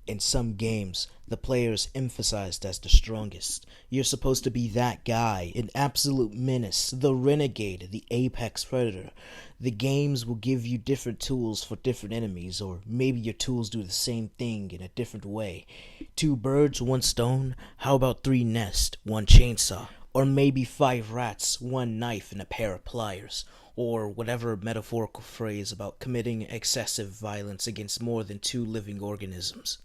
In some games, the player is emphasized as the strongest. You're supposed to be that guy, an absolute menace, the renegade, the apex predator. The games will give you different tools for different enemies, or maybe your tools do the same thing in a different way. Two birds, one stone? How about three nests, one chainsaw? Or maybe five rats, one knife, and a pair of pliers? Or whatever metaphorical phrase about committing excessive violence against more than two living organisms.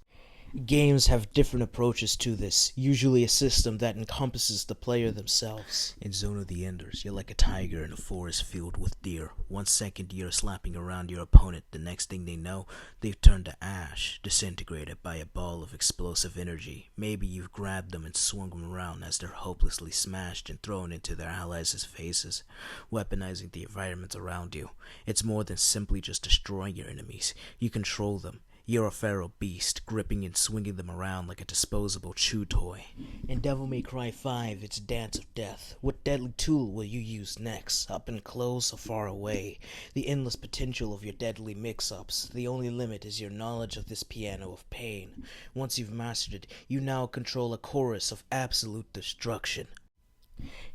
Games have different approaches to this, usually a system that encompasses the player themselves. In Zone of the Enders, you're like a tiger in a forest filled with deer. 1 second you're slapping around your opponent, the next thing they know, they've turned to ash, disintegrated by a ball of explosive energy. Maybe you've grabbed them and swung them around as they're hopelessly smashed and thrown into their allies' faces, weaponizing the environment around you. It's more than simply just destroying your enemies. You control them. You're a feral beast, gripping and swinging them around like a disposable chew toy. In Devil May Cry 5, it's Dance of Death. What deadly tool will you use next? Up and close or far away? The endless potential of your deadly mix-ups. The only limit is your knowledge of this piano of pain. Once you've mastered it, you now control a chorus of absolute destruction.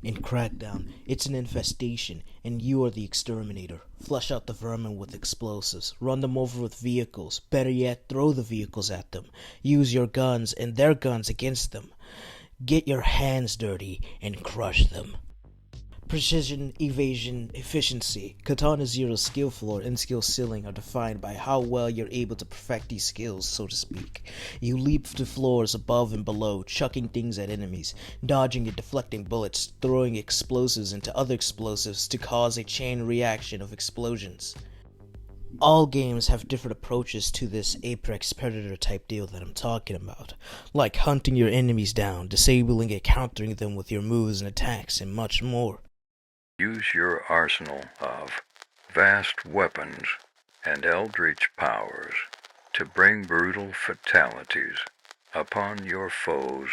In Crackdown, it's an infestation, and you are the exterminator. Flush out the vermin with explosives. Run them over with vehicles. Better yet, throw the vehicles at them. Use your guns and their guns against them. Get your hands dirty and crush them. Precision, evasion, efficiency. Katana Zero's skill floor and skill ceiling are defined by how well you're able to perfect these skills, so to speak. You leap to floors above and below, chucking things at enemies, dodging and deflecting bullets, throwing explosives into other explosives to cause a chain reaction of explosions. All games have different approaches to this apex predator type deal that I'm talking about, like hunting your enemies down, disabling and countering them with your moves and attacks, and much more. Use your arsenal of vast weapons and eldritch powers to bring brutal fatalities upon your foes